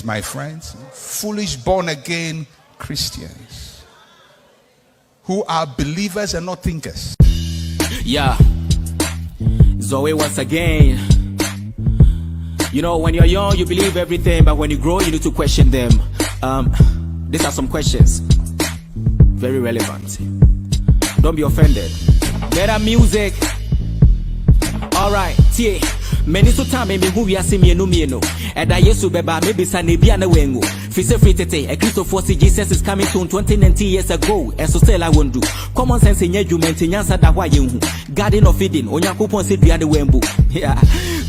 Christians, my friends, foolish born-again Christians who are believers and not thinkers. Yeah, Zoe once again. You know, when you're young, you believe everything, but when you grow, you need to question them. These are some questions, very relevant. Don't be offended. Better music. All right, tie. Many so time me who we are seeing me no. And I used to be by maybe Sanebia na wengo. Fise free tete. A Christopher Jesus is coming soon 20 years ago. And so still I won't do. Common sense in your maintenance that why you garden of feeding. Onyakupon said we are the wembu. Yeah.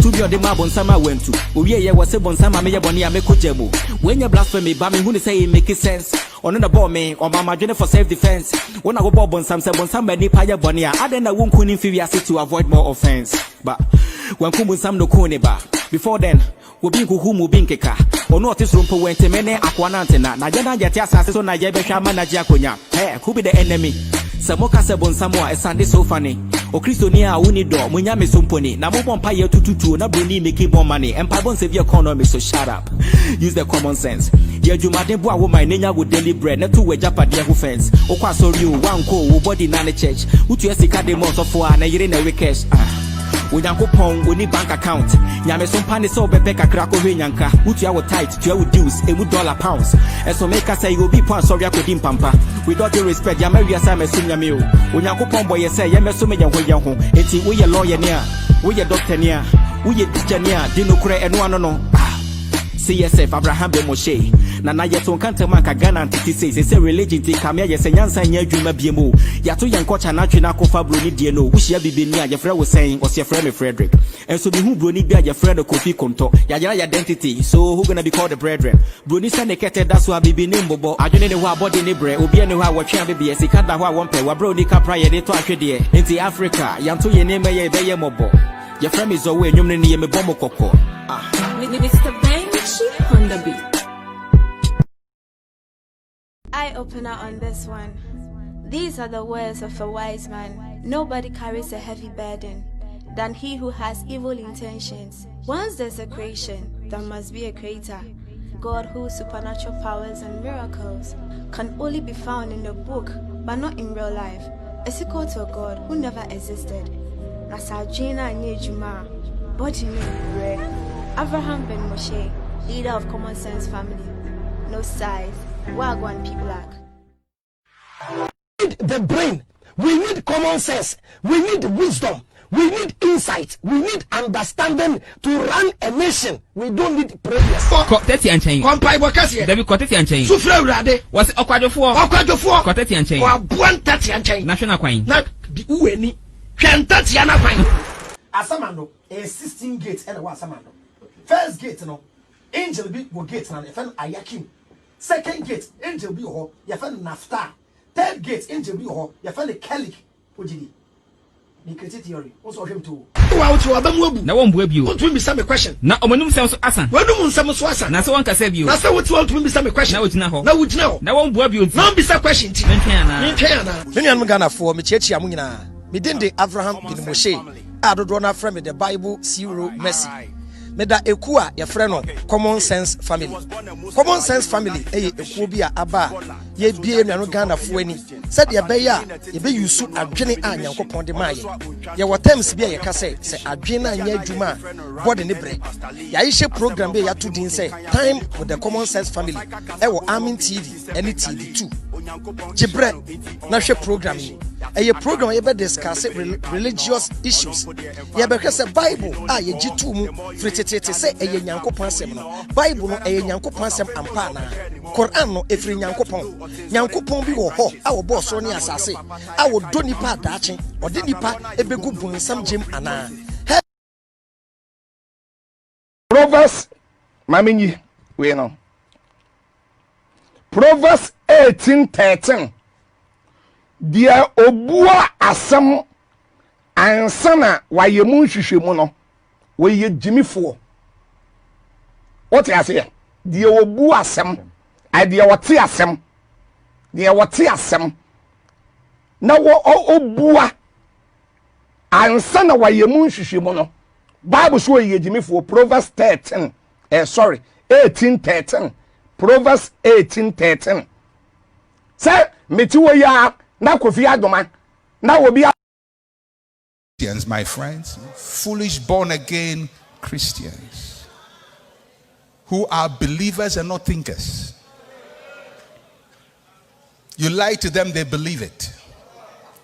To be on the map on summer went to. Uye was a bon summer me bonia me kujemu. When you blasphemy, but me who say it make sense. On the ball me or my journey for self-defense. When I go bob on some many paya bonia, I then I won't couldn't to avoid more offense. But when Kumusam no Koneba, before then, we be who being keka, or not this room for when Temene Aquanantena, Najana Yatiasa, so Najabesha Manajaconia. Hey, who be the enemy? Samoka Sabon Samoa, a Sunday so funny. O Christonia, Unido, Munyame Sumponi, Namopon Paya Tutu, Nabuni making more money, and Pabon save your economy, so shut up. Use the common sense. Dear Jumade Boa, my name would daily bread, not two way Japa dear who fence. O Quaso you, one co, body nana church, who to a de month of 4 and a year in a weekend. We don't pong, we need bank account. Yame some pan is so bepeka crack over yanka. Would you our tight, to our dues, a $1 pounds. And so make us say you'll be pound sorry I could pampa. With all due respect, Yamaria Sam Sunya Mill. When Yanko boy say Yamesumi and home. It's we a lawyer near, we a doctor near, we a teacher near, Dino Cray and one no. CSF Abraham de Moshe. Nana yeton kante manka Ghana antiti says say religion ti kamia ye say nyansa nya adwuma biemu. Yato yanko cha na twe na kofa broni die no. Wuhia bibeni a ye frɛ wo saying or ye frɛ me Frederick. And so the who broni bia ye frɛ the Kofi Konto. Ya identity. So who gonna be called the brethren? Broni say nekete that's why bibeni mbobo. Adwene ne ho abode ne bre. Obi ne ho a wotwe bibie sika da ho a wonpe. Wa broni ka pra ye de to ahwe de. Enti Africa yanto ye ne me ye be ye mobo. Ye frɛ me zo we nwum ne ye me bomo kokko. Mr. Benchi on the beat. Eye opener on this one. These are the words of a wise man. Nobody carries a heavy burden than he who has evil intentions. Once there's a creation, there must be a creator. God, whose supernatural powers and miracles can only be found in the book, but not in real life, is equal to a God who never existed. Nasajina Nejuma, body Abraham Ben Moshe, leader of Common Sense family. No size. Wagwan people like. We need the brain. We need common sense. We need wisdom. We need insight. We need understanding to run a nation. We don't need prayers. Koteti anchen. Kompai wakasi. David koteti anchen. Sufre urade. Was okwadofo. Okwadofo. Koteti anchen. Wa buantati anchen. National kwan. Na di uweni. Kwantati ana kwan. Asamando a 16 gates and wa asamando. First gate no. Angel be go gate na e fen ayakim. Second gate angel be ho ya fen nafta. Third gate angel be ho ya fen kelik ojidi. Ni create theory. Also him too. Wa uti wa bamu abu. Na won bu abio. Want to be some question. Na omanum sem so asan. Wadum nsam so asan. Na se won kasa bio. Na se want to be some question. Na wojina ho. Na wojina ho. Na won bu abio. Na be some question ti. Mentwen ana. Mentwen ana. Me nuanum Ghana fo me chiachia mu nyina. Me dende Abraham bin Moshe. Adodo na frame the Bible zero mercy. Meda ekua ya freno Common Sense family. Common Sense family ekuo bi a aba ye bie nuanu Ghana fo ani. Said ya be ya ye be yusu adwene a Nyankopon de maye. Ye wotems bi a ye ka se adwene anya adwuma body ne bre. Ya yihye program bi ya to din say time with the Common Sense family. Ewo Amin TV any TV2. Jibre na hwe program yi. A program you discuss religious issues. You better say Bible ye jitu mu fritete say Nyankopon asem no. Bible no Nyankopon asem ampa na. Quran no efri Nyankopon. Nyankopon bi wo ho a wo bo so ne asase. A wo do nipa daache. Ode nipa ebegu bunsam gem ana. Proverbs mamenyi we no. Proverbs 18:13. Dia obua asem ansana waye mu hwehwemu no waye jimifo what you say dia obua asem dia wote asem dia wote asem na wo obua ansana waye mu hwehwemu no Bible so waye jimifo Proverbs 13 sorry 18:13. Proverbs 18:13. Say, metiwo ya na Kofi Adoma na obi. Christians, my friends, foolish born again Christians who are believers and not thinkers. You lie to them, they believe it.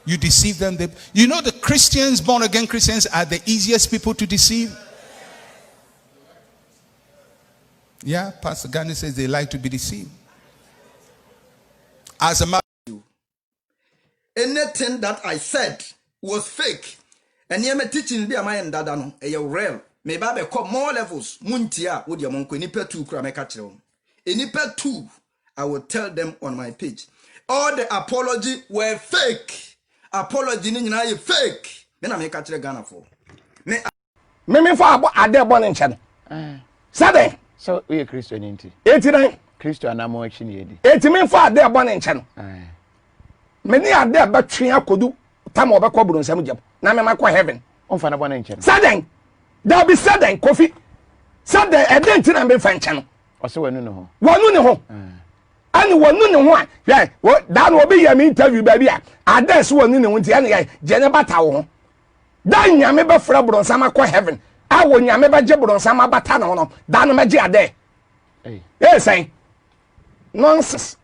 You deceive them. You know the Christians, born again Christians, are the easiest people to deceive. Yeah, Pastor Ghani says they like to be deceived. As a matter, anything that I said was fake. And you are teaching be a man that no real. Maybe I come more levels. Muntia would your monk nipa 2 krameka nipa 2. I will tell them on my page. All the apology were fake. Apology ni na ye fake. Me na me ka kire Ghana for. Me for ade born in China. Sade. So we Christian inti. 89. Christian na mo achi na edi. Eti me for ade born in China. Me ni ade betwe akodu tam obekọ buru nsam jam. Na me makọ heaven. On fa na born in China. Sade. There be sade Kofi. Sade ede nti na me fa nche O se wanu ne ho. Wanu ne ho. Ani wanu ne ho a. Yeah, da no obi yam interview ba bia. Ade so wanu ne ho nti ane ye jene bata wo ho. Da nyame be fra buru nsam akọ heaven. Awo nyame be je buru nsam abata na no. Da no meje ade. Yes, say. Nonsense.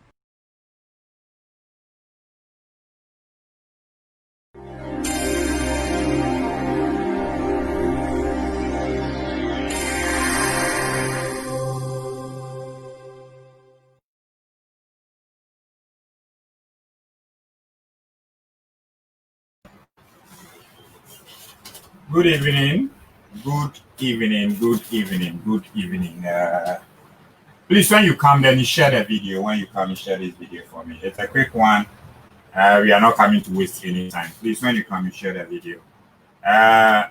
Good evening. Good evening. Good evening. Good evening. Please, when you come, then you share the video. When you come, you share this video for me. It's a quick one. We are not coming to waste any time. Please, when you come, you share the video. I'll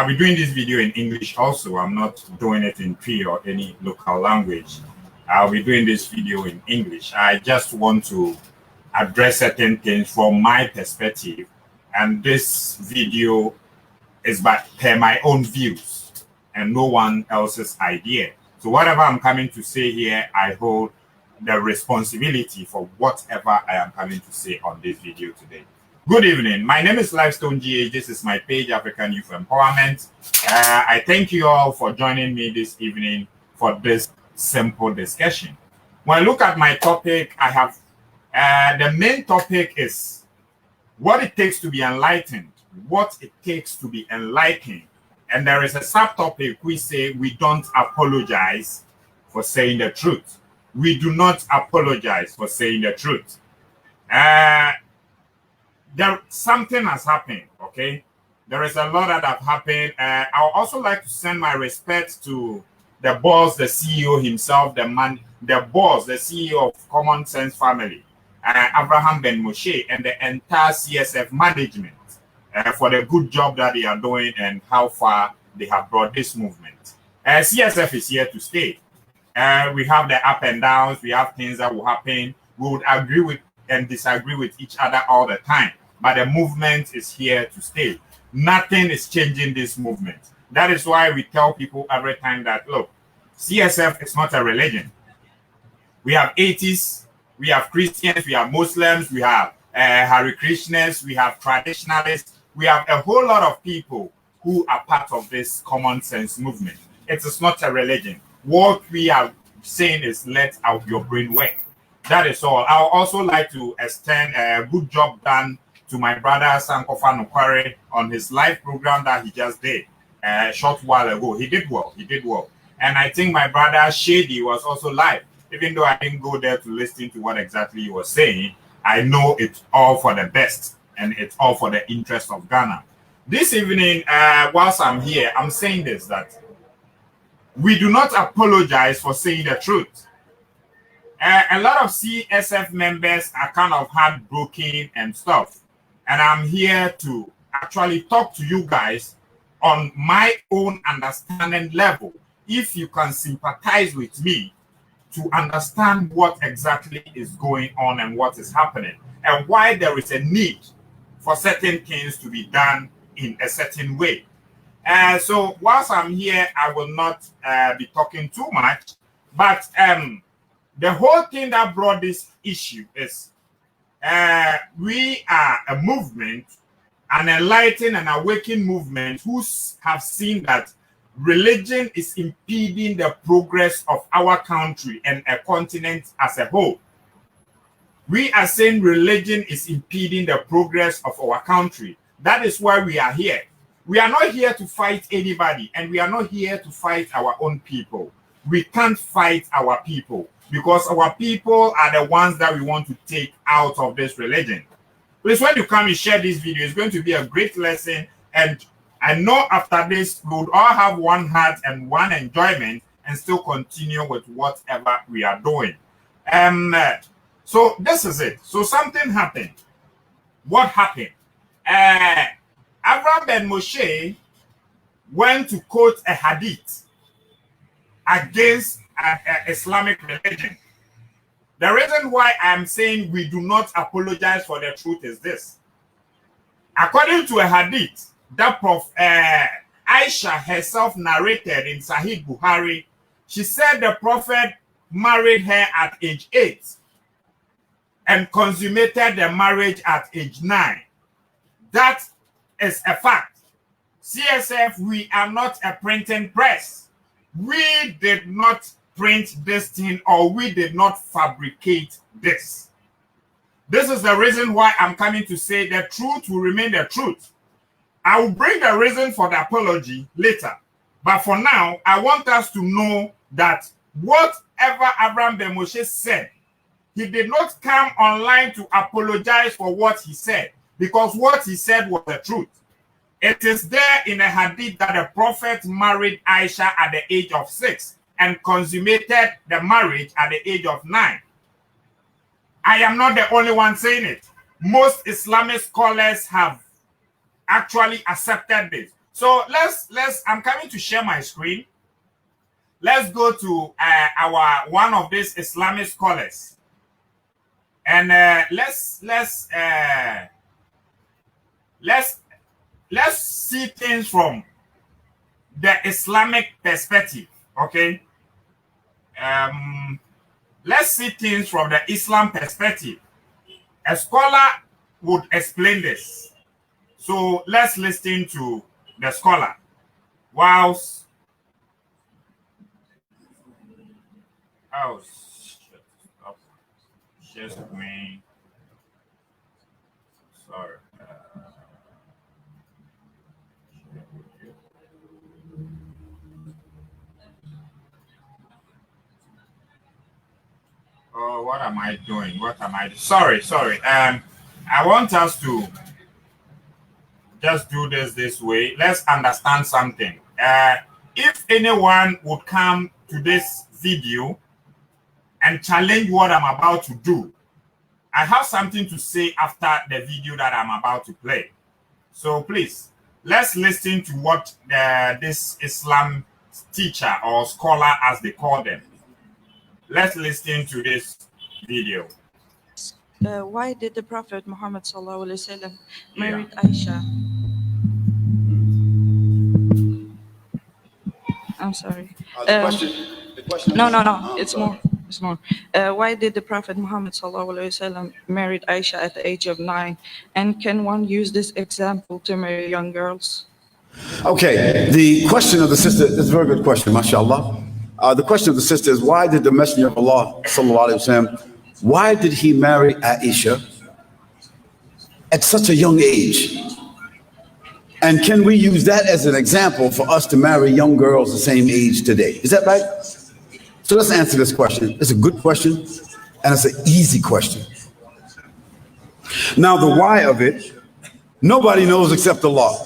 be doing this video in English also. I'm not doing it in Cree or any local language. I'll be doing this video in English. I just want to address certain things from my perspective. And this video is by my own views and no one else's idea. So whatever I'm coming to say here, I hold the responsibility for whatever I am coming to say on this video today. Good evening. My name is Lifestone GH. This is my page, African Youth Empowerment. I thank you all for joining me this evening for this simple discussion. When I look at my topic, I have the main topic is what it takes to be enlightened, what it takes to be enlightened. And there is a subtopic we say we don't apologize for saying the truth. We do not apologize for saying the truth. Something has happened, okay? There is a lot that have happened. I would also like to send my respects to the boss, the CEO himself, the boss, the CEO of Common Sense Family, Abraham Ben Moshe, and the entire CSF management for the good job that they are doing and how far they have brought this movement. CSF is here to stay. We have the up and downs. We have things that will happen. We would agree with and disagree with each other all the time. But the movement is here to stay. Nothing is changing this movement. That is why we tell people every time that, look, CSF is not a religion. We have atheists, we have Christians, we have Muslims, we have Hare Krishnas, we have traditionalists, we have a whole lot of people who are part of this common sense movement. It is not a religion. What we are saying is let out your brain work. That is all. I would also like to extend a good job done to my brother Sankofa Nokware on his live program that he just did a short while ago. He did well. He did well. And I think my brother Shady was also live. Even though I didn't go there to listen to what exactly he was saying, I know it's all for the best and it's all for the interest of Ghana. This evening, whilst I'm here, I'm saying this, that we do not apologize for saying the truth. A lot of CSF members are kind of heartbroken and stuff. And I'm here to actually talk to you guys on my own understanding level. If you can sympathize with me to understand what exactly is going on and what is happening and why there is a need for certain things to be done in a certain way. So whilst I'm here, I will not be talking too much. But the whole thing that brought this issue is we are a movement, an enlightened and awakened movement who have seen that religion is impeding the progress of our country and a continent as a whole. We are saying religion is impeding the progress of our country. That is why we are here. We are not here to fight anybody, and we are not here to fight our own people. We can't fight our people because our people are the ones that we want to take out of this religion. Please, when you come and share this video, it's going to be a great lesson. And I know after this, we would all have one heart and one enjoyment and still continue with whatever we are doing. So this is it. So something happened. What happened? Abraham ben Moshe went to quote a hadith against Islamic religion. The reason why I'm saying we do not apologize for the truth is this. According to a hadith that Aisha herself narrated in Sahih Bukhari, she said the Prophet married her at age 8 and consummated the marriage at age 9. That is a fact. CSF, we are not a printing press. We did not print this thing, or we did not fabricate this. This is the reason why I'm coming to say the truth will remain the truth. I will bring the reason for the apology later. But for now, I want us to know that whatever Abraham ben Moshe said, he did not come online to apologize for what he said, because what he said was the truth. It is there in a hadith that the Prophet married Aisha at the age of 6 and consummated the marriage at the age of 9. I am not the only one saying it. Most Islamic scholars have actually accepted this. So I'm coming to share my screen. Let's go to one of these Islamic scholars, and let's see things from the Islamic perspective. Okay. Let's see things from the Islam perspective. A scholar would explain this. So let's listen to the scholar. Whilst shit. Stop. Share screen. Sorry. Oh, what am I doing? Sorry. I want us to just do this way. Let's understand something. If anyone would come to this video and challenge what I'm about to do, I have something to say after the video that I'm about to play. So please, let's listen to what this Islam teacher or scholar, as they call them. Let's listen to this video. Why did the Prophet Muhammad marry Aisha? I'm sorry. The question no. It's more. Why did the Prophet Muhammad marry Aisha at the age of 9? And can one use this example to marry young girls? Okay, the question of the sister is a very good question, mashallah. The question of the sister is, why did the Messenger of Allah, sallallahu alaihi wasallam, why did he marry Aisha at such a young age? And can we use that as an example for us to marry young girls the same age today? Is that right? So let's answer this question. It's a good question, and it's an easy question. Now, the why of it, nobody knows except Allah.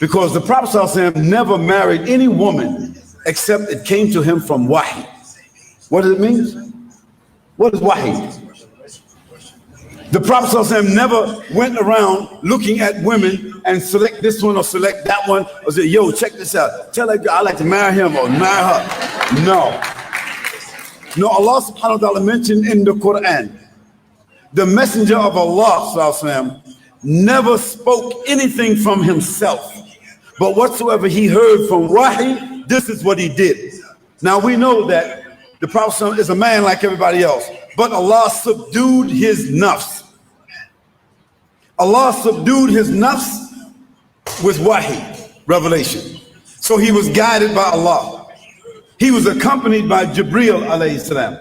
Because the Prophet ﷺ never married any woman except it came to him from wahi. What does it mean? What is wahi? The Prophet ﷺ never went around looking at women and select this one or select that one or say, yo, check this out. Tell that girl I like to marry him or marry her. No, Allah subhanahu wa ta'ala mentioned in the Quran, the Messenger of Allah ﷺ never spoke anything from himself, but whatsoever he heard from Wahi, this is what he did. Now we know that the Prophet is a man like everybody else, but Allah subdued his nafs. Allah subdued his nafs with Wahi, revelation. So he was guided by Allah. He was accompanied by Jibreel alayhi salam.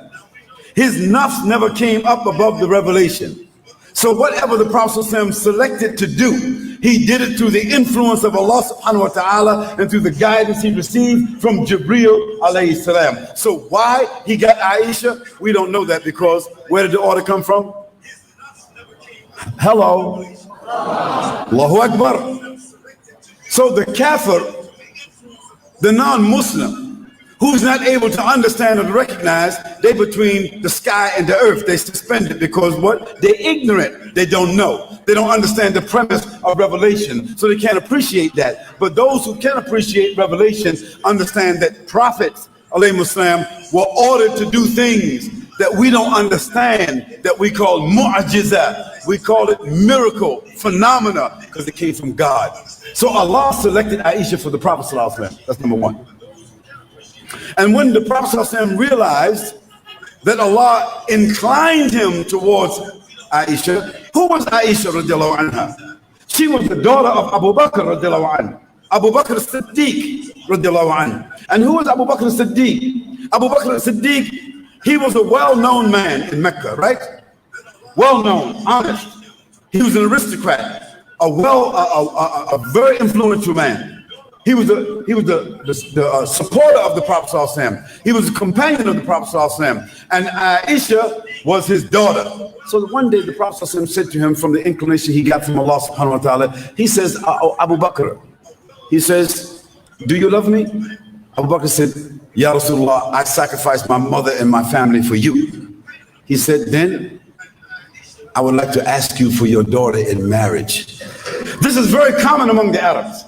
His nafs never came up above the revelation. So whatever the Prophet selected to do, he did it through the influence of Allah subhanahu wa ta'ala and through the guidance he received from Jibreel alayhi salam. So why he got Aisha, we don't know that, because where did the order come from? Hello. Allahu Akbar. So the kafir, the non-Muslim, who's not able to understand or recognize, they between the sky and the earth, they suspended, because what? They're ignorant, they don't know. They don't understand the premise of revelation, so they can't appreciate that. But those who can appreciate revelation understand that prophets, alayhi salam, were ordered to do things that we don't understand, that we call mu'ajiza. We call it miracle, phenomena, because it came from God. So Allah selected Aisha for the Prophet sallallahu alaihi wasallam. That's number one. And when the Prophet ﷺ realized that Allah inclined him towards Aisha, who was Aisha radiallahu anha? She was the daughter of Abu Bakr radiallahu anhu. Abu Bakr as-Siddiq radiallahu anhu. And who was Abu Bakr as-Siddiq? Abu Bakr as-Siddiq, he was a well-known man in Mecca, right? Well-known, honest. He was an aristocrat, a very influential man. He was the supporter of the Prophet ﷺ. He was a companion of the Prophet ﷺ. And Aisha was his daughter. So one day the Prophet ﷺ said to him, from the inclination he got from Allah subhanahu wa ta'ala, he says, Abu Bakr, he says, do you love me? Abu Bakr said, Ya Rasulullah, I sacrificed my mother and my family for you. He said, then I would like to ask you for your daughter in marriage. This is very common among the Arabs.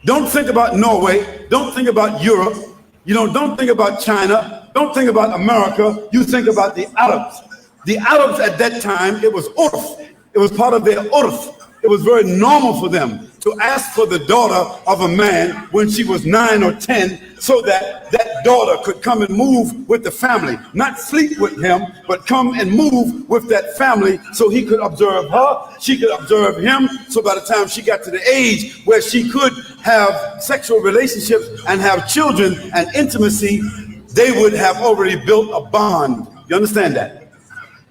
Don't think about Norway. Don't think about Europe. Don't think about China. Don't think about America. You think about the Arabs. The Arabs at that time, it was urf. It was part of their urf. It was very normal for them to ask for the daughter of a man when she was 9 or 10, so that that daughter could come and move with the family, not sleep with him, but come and move with that family, so he could observe her, she could observe him. So by the time she got to the age where she could have sexual relationships and have children and intimacy, they would have already built a bond. You understand that?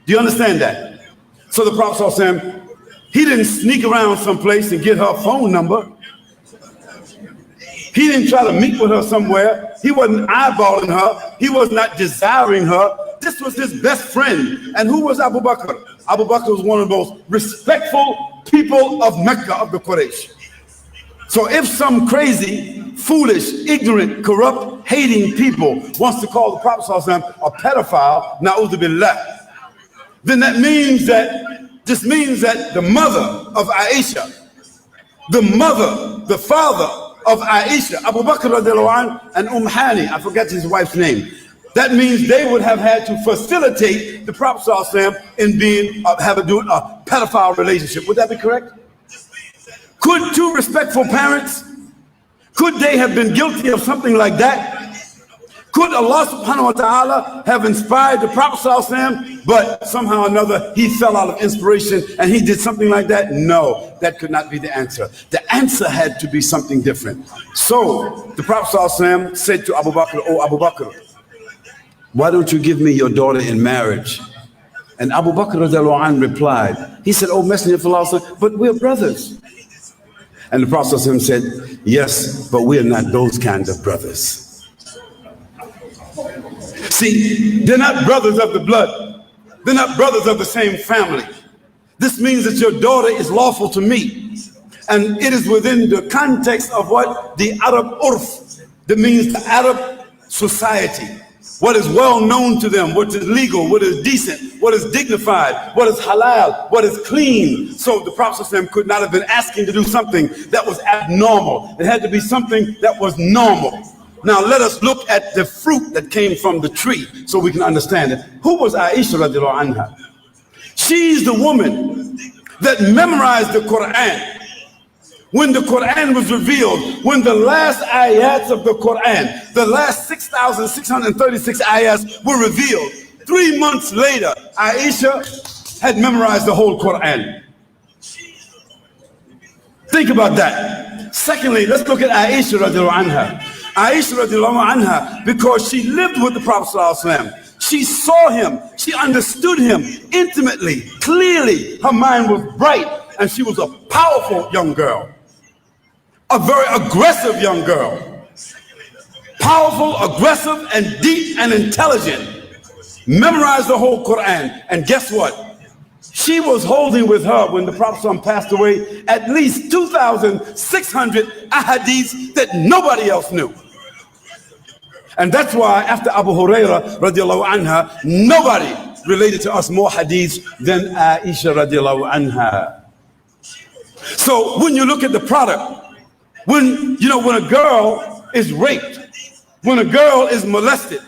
Do you understand that? So the Prophet ﷺ, he didn't sneak around someplace and get her phone number. He didn't try to meet with her somewhere. He wasn't eyeballing her. He was not desiring her. This was his best friend. And who was Abu Bakr? Abu Bakr was one of the most respectful people of Mecca, of the Quraysh. So if some crazy, foolish, ignorant, corrupt, hating people wants to call the Prophet ﷺ a pedophile, na'udhu billah, then that means that this means that the mother of Aisha, the father of Aisha, Abu Bakr radiallahu anhu, and Hani, I forget his wife's name. That means they would have had to facilitate the Prophet ﷺ in doing a pedophile relationship. Would that be correct? Could two respectful parents, could they have been guilty of something like that? Could Allah subhanahu wa ta'ala have inspired the Prophet ﷺ, but somehow or another he fell out of inspiration and he did something like that? No, that could not be the answer. The answer had to be something different. So the Prophet ﷺ said to Abu Bakr, oh Abu Bakr, why don't you give me your daughter in marriage? And Abu Bakr radiallahu anhu replied, he said, oh Messenger of Allah, but we're brothers. And the Prophet ﷺ said, yes, but we're not those kind of brothers. See, they're not brothers of the blood. They're not brothers of the same family. This means that your daughter is lawful to me. And it is within the context of what? The Arab urf. That means the Arab society. What is well known to them, what is legal, what is decent, what is dignified, what is halal, what is clean. So the Prophet ﷺ could not have been asking to do something that was abnormal. It had to be something that was normal. Now let us look at the fruit that came from the tree so we can understand it. Who was Aisha radiallahu anha? She's the woman that memorized the Quran when the Quran was revealed, when the last ayats of the Quran, the last 6,636 ayats were revealed, 3 months later, Aisha had memorized the whole Quran. Think about that. Secondly, let's look at Aisha radiallahu anha. Aisha radiallahu anha, because she lived with the Prophet ﷺ. She saw him, she understood him intimately, clearly. Her mind was bright, and she was a powerful young girl. A very aggressive young girl. Powerful, aggressive, and deep and intelligent. Memorized the whole Quran. And guess what? She was holding with her when the Prophet passed away at least 2,600 ahadiths that nobody else knew. And that's why after Abu Hurairah radiallahu anha, nobody related to us more hadiths than Aisha radiallahu anha. So when you look at the product, when a girl is raped, when a girl is molested,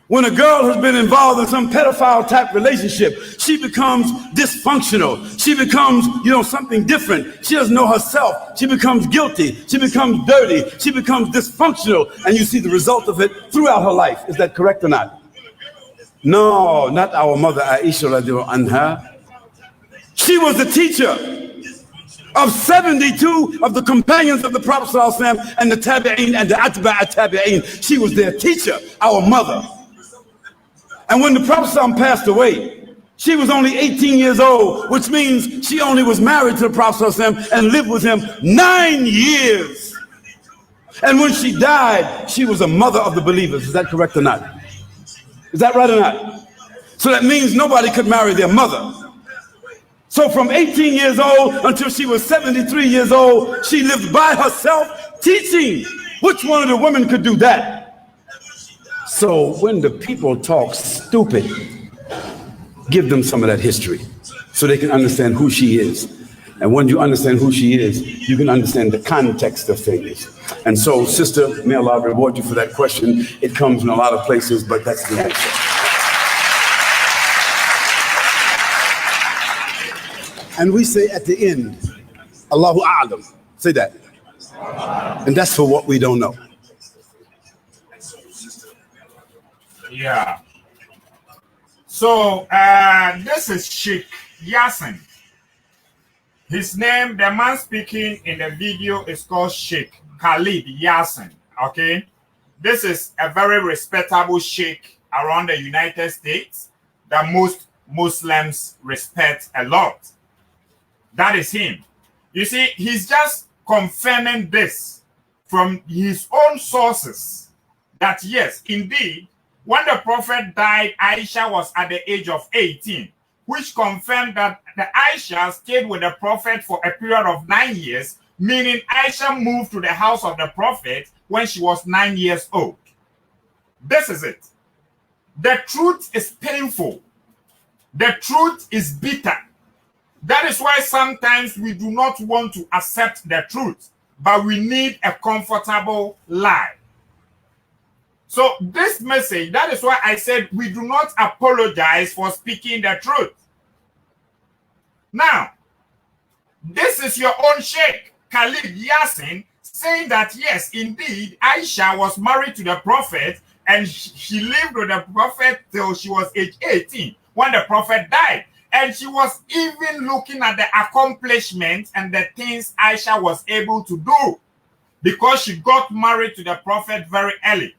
when a girl has been involved in some pedophile type relationship, she becomes dysfunctional. She becomes, something different. She doesn't know herself. She becomes guilty. She becomes dirty. She becomes dysfunctional. And you see the result of it throughout her life. Is that correct or not? No, not our mother Aisha radiallahu anha. She was the teacher of 72 of the companions of the Prophet ﷺ and the Tabi'een and the Atba'a Tabi'een. She was their teacher, our mother. And when the Prophet ﷺ passed away, she was only 18 years old, which means she only was married to the Prophet ﷺ and lived with him 9 years. And when she died, she was a mother of the believers. Is that correct or not? Is that right or not? So that means nobody could marry their mother. So from 18 years old until she was 73 years old, she lived by herself teaching. Which one of the women could do that? So when the people talk stupid, give them some of that history so they can understand who she is. And when you understand who she is, you can understand the context of things. And so, sister, may Allah reward you for that question. It comes in a lot of places, but that's the answer. And we say at the end, Allahu A'lam. Say that. And that's for what we don't know. Yeah. So this is Sheikh Yasin. His name, the man speaking in the video, is called Sheikh Khalid Yasin. Okay. This is a very respectable sheikh around the United States that most Muslims respect a lot. That is him. You see, he's just confirming this from his own sources that yes, indeed, when the Prophet died, Aisha was at the age of 18, which confirmed that the Aisha stayed with the Prophet for a period of 9 years, meaning Aisha moved to the house of the Prophet when she was 9 years old. This is it. The truth is painful. The truth is bitter. That is why sometimes we do not want to accept the truth, but we need a comfortable lie. So this message, that is why I said we do not apologize for speaking the truth. Now, this is your own Sheikh Khalid Yasin saying that yes, indeed, Aisha was married to the Prophet and she lived with the Prophet till she was age 18 when the Prophet died. And she was even looking at the accomplishments and the things Aisha was able to do because she got married to the Prophet very early.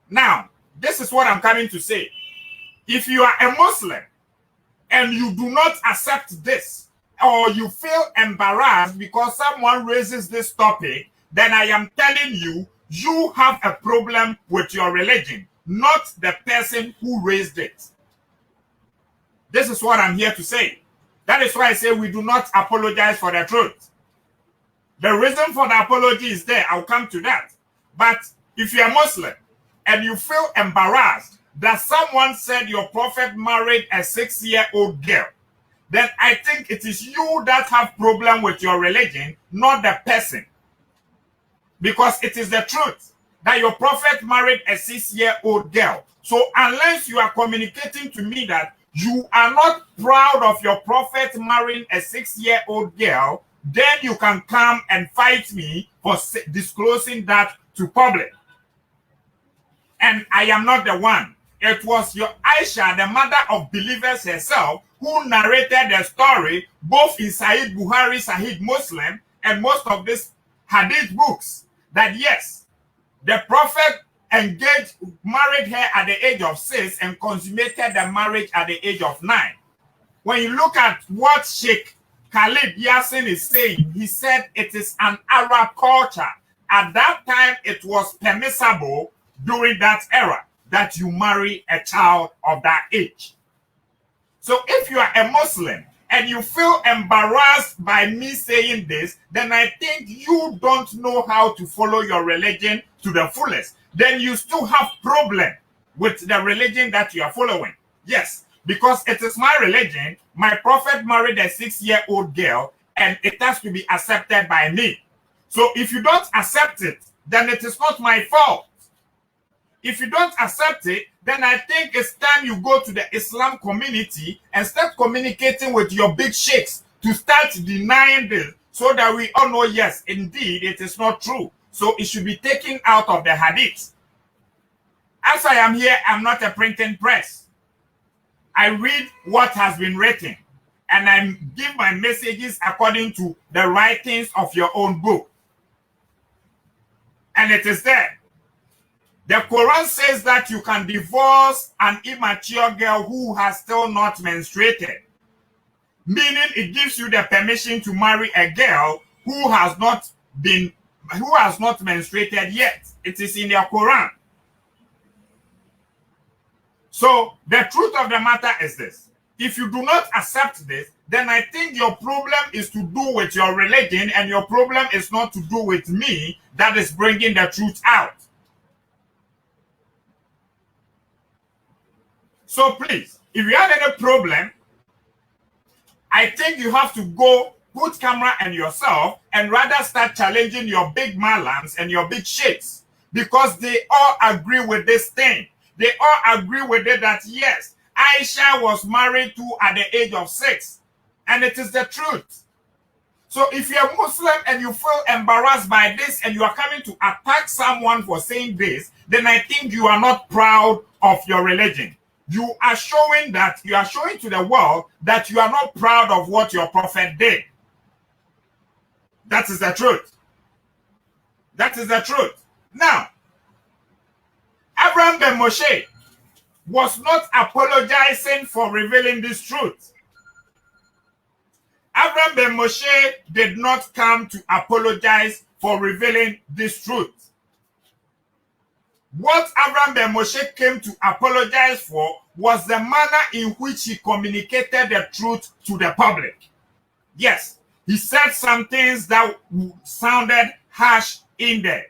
Now, this is what I'm coming to say. If you are a Muslim and you do not accept this, or you feel embarrassed because someone raises this topic, then I am telling you, you have a problem with your religion, not the person who raised it. This is what I'm here to say. That is why I say we do not apologize for the truth. The reason for the apology is there. I'll come to that. But if you're a Muslim and you feel embarrassed that someone said your Prophet married a 6-year-old girl, then I think it is you that have problem with your religion, not the person. Because it is the truth that your Prophet married a 6-year-old girl. So unless you are communicating to me that you are not proud of your Prophet marrying a 6-year-old girl, then you can come and fight me for disclosing that to public. And I am not the one. It was your Aisha, the mother of believers herself, who narrated the story both in Sahih Bukhari, Sahih Muslim, and most of these hadith books, that yes, the prophet married her at the age of 6 and consummated the marriage at the age of 9. When you look at what Sheikh Khalid Yassin is saying, he said it is an Arab culture. At that time, it was permissible during that era that you marry a child of that age. So if you are a Muslim and you feel embarrassed by me saying this, then I think you don't know how to follow your religion to the fullest. Then you still have problem with the religion that you are following. Yes, because it is my religion. My prophet married a 6-year-old girl and it has to be accepted by me. So if you don't accept it, then it is not my fault. If you don't accept it, then I think it's time you go to the Islam community and start communicating with your big sheikhs to start denying this so that we all know, yes, indeed, it is not true. So it should be taken out of the hadith. As I am here, I'm not a printing press. I read what has been written and I give my messages according to the writings of your own book. And it is there. The Quran says that you can divorce an immature girl who has still not menstruated, meaning it gives you the permission to marry a girl who has not menstruated yet. It is in the Quran. So the truth of the matter is this: if you do not accept this, then I think your problem is to do with your religion, and your problem is not to do with me that is bringing the truth out. So please, if you have any problem, I think you have to go put camera on yourself and rather start challenging your big malams and your big sheikhs, because they all agree with this thing. They all agree with it that yes, Aisha was married to at the age of 6, and it is the truth. So if you're Muslim and you feel embarrassed by this and you are coming to attack someone for saying this, then I think you are not proud of your religion. You are showing to the world that you are not proud of what your prophet did. That is the truth. That is the truth. Now, Abraham ben Moshe was not apologizing for revealing this truth. Abraham ben Moshe did not come to apologize for revealing this truth. What Abraham ben Moshe came to apologize for was the manner in which he communicated the truth to the public. Yes, he said some things that sounded harsh in there.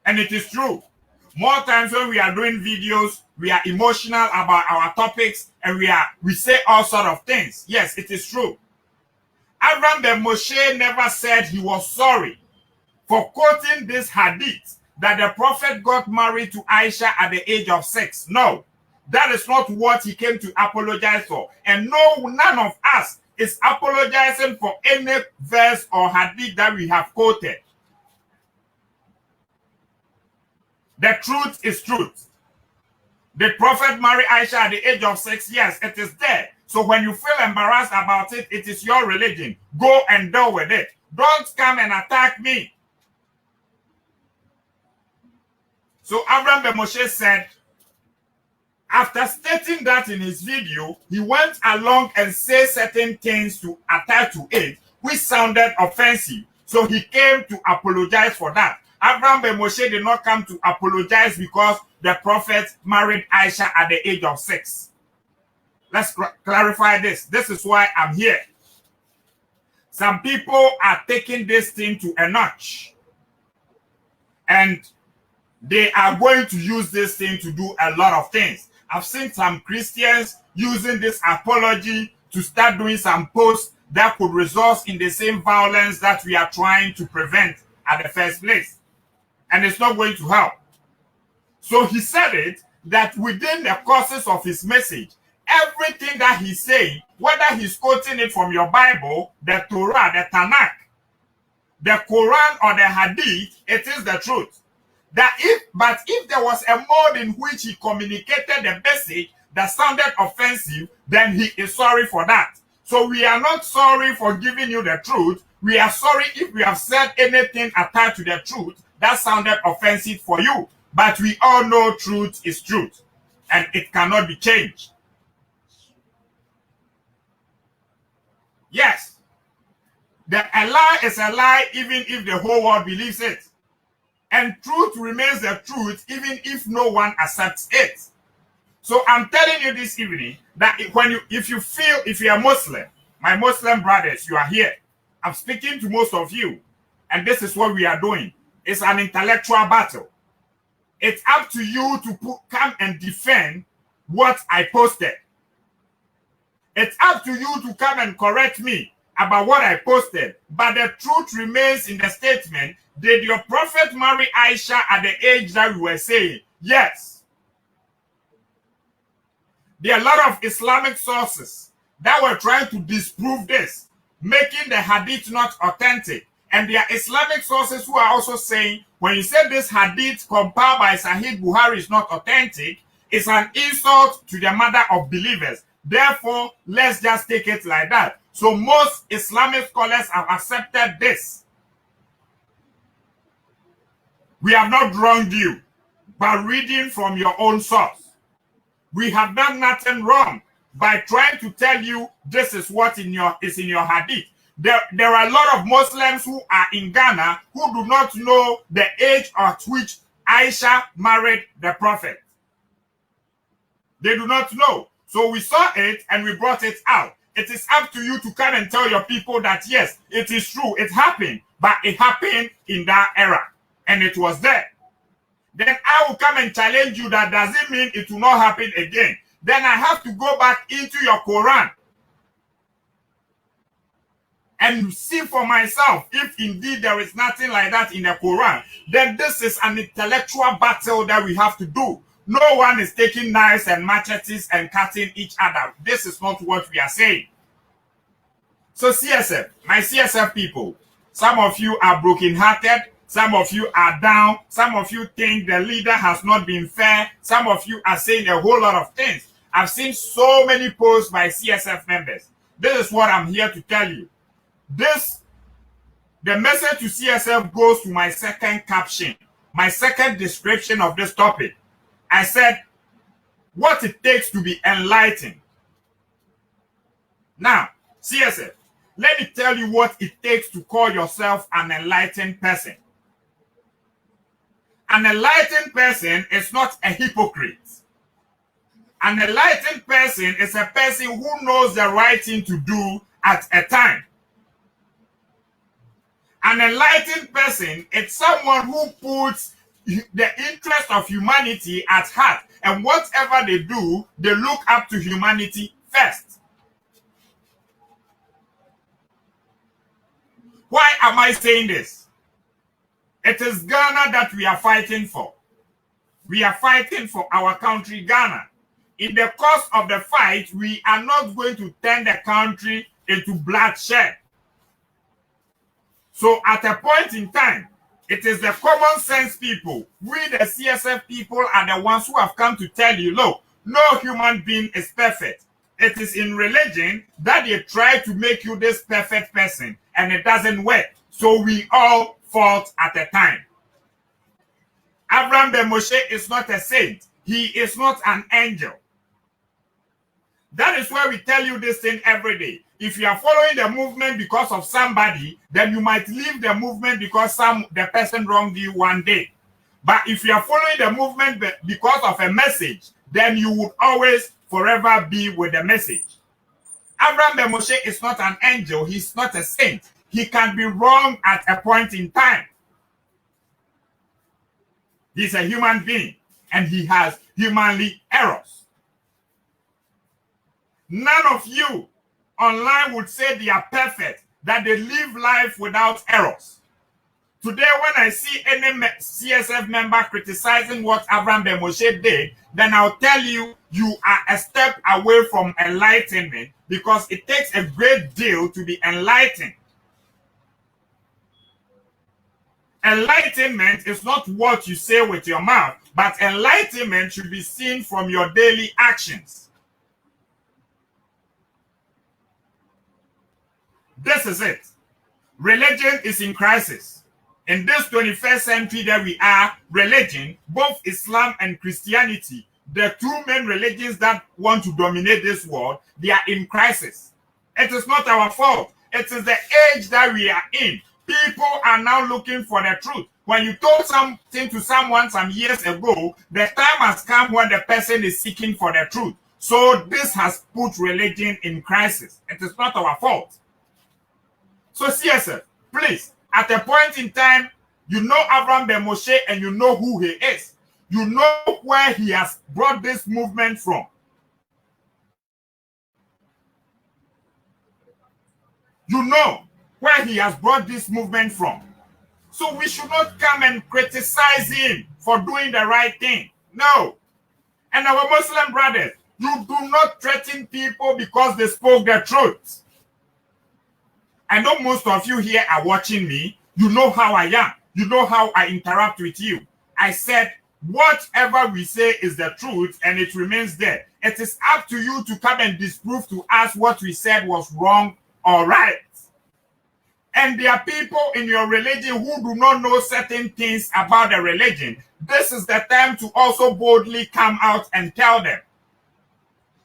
And it is true. More times when we are doing videos, we are emotional about our topics and we say all sort of things. Yes, it is true. Abraham ben Moshe never said he was sorry for quoting this hadith that the prophet got married to Aisha at the age of 6. No, that is not what he came to apologize for. And no, none of us is apologizing for any verse or hadith that we have quoted. The truth is truth. The prophet married Aisha at the age of 6. Yes, it is there. So when you feel embarrassed about it, it is your religion. Go and deal with it. Don't come and attack me. So Abraham ben Moshe said, after stating that in his video, he went along and said certain things to attach to it, which sounded offensive. So he came to apologize for that. Abraham ben Moshe did not come to apologize because the prophet married Aisha at the age of 6. Let's clarify this. This is why I'm here. Some people are taking this thing to a notch. And they are going to use this thing to do a lot of things. I've seen some Christians using this apology to start doing some posts that could result in the same violence that we are trying to prevent at the first place. And it's not going to help. So he said it that within the courses of his message, everything that he's saying, whether he's quoting it from your Bible, the Torah, the Tanakh, the Quran, or the Hadith, it is the truth. But if there was a mode in which he communicated the message that sounded offensive, then he is sorry for that. So we are not sorry for giving you the truth. We are sorry if we have said anything attached to the truth that sounded offensive for you. But we all know truth is truth, and it cannot be changed. Yes, a lie is a lie even if the whole world believes it. And truth remains the truth even if no one accepts it. So I'm telling you this evening that if you are Muslim, my Muslim brothers, you are here. I'm speaking to most of you, and this is what we are doing. It's an intellectual battle. It's up to you to come and defend what I posted. It's up to you to come and correct me about what I posted. But the truth remains in the statement. Did your prophet marry Aisha at the age that we were saying? Yes. There are a lot of Islamic sources that were trying to disprove this, making the hadith not authentic. And there are Islamic sources who are also saying, when you say this hadith compiled by Sahih Bukhari is not authentic, it's an insult to the mother of believers. Therefore, let's just take it like that. So most Islamic scholars have accepted this. We have not wronged you by reading from your own source. We have done nothing wrong by trying to tell you this is what is in your hadith. There are a lot of Muslims who are in Ghana who do not know the age at which Aisha married the Prophet. They do not know. So we saw it and we brought it out. It is up to you to come and tell your people that yes, it is true, it happened, but it happened in that era and it was there. Then I will come and challenge you that does it mean it will not happen again? Then I have to go back into your Quran and see for myself if indeed there is nothing like that in the Quran. Then this is an intellectual battle that we have to do. No one is taking knives and machetes and cutting each other. This is not what we are saying. So CSF, my CSF people, some of you are brokenhearted. Some of you are down. Some of you think the leader has not been fair. Some of you are saying a whole lot of things. I've seen so many posts by CSF members. This is what I'm here to tell you. The message to CSF goes to my second caption, my second description of this topic. I said, what it takes to be enlightened. Now, CSF, let me tell you what it takes to call yourself an enlightened person. An enlightened person is not a hypocrite. An enlightened person is a person who knows the right thing to do at a time. An enlightened person is someone who puts the interest of humanity at heart, and whatever they do, they look up to humanity first. Why am I saying this? It is Ghana that we are fighting for. We are fighting for our country, Ghana. In the course of the fight, we are not going to turn the country into bloodshed. So at a point in time, it is the common sense people, we the CSF people are the ones who have come to tell you, look, no human being is perfect. It is in religion that they try to make you this perfect person, and it doesn't work. So we all fault at a time. Abraham Ben Moshe is not a saint. He is not an angel. That is why we tell you this thing every day. If you are following the movement because of somebody, then you might leave the movement because the person wronged you one day. But if you are following the movement because of a message, then you would always forever be with the message. Abraham Ben Moshe is not an angel. He's not a saint. He can be wrong at a point in time. He's a human being, and he has humanly errors. None of you online would say they are perfect, that they live life without errors. Today, when I see any CSF member criticizing what Abraham Ben Moshe did, then I'll tell you, you are a step away from enlightenment, because it takes a great deal to be enlightened. Enlightenment is not what you say with your mouth, but enlightenment should be seen from your daily actions. This is it. Religion is in crisis. In this 21st century that we are, religion, both Islam and Christianity, the two main religions that want to dominate this world, they are in crisis. It is not our fault. It is the age that we are in. People are now looking for the truth. When you told something to someone some years ago, the time has come when the person is seeking for the truth. So this has put religion in crisis. It is not our fault. So CSF, please, at a point in time, you know Abraham Ben Moshe and you know who he is. You know where he has brought this movement from. You know where he has brought this movement from. So we should not come and criticize him for doing the right thing. No. And our Muslim brothers, you do not threaten people because they spoke the truth. I know most of you here are watching me. You know how I am. You know how I interact with you. I said, whatever we say is the truth and it remains there. It is up to you to come and disprove to us what we said was wrong or right. And there are people in your religion who do not know certain things about the religion. This is the time to also boldly come out and tell them.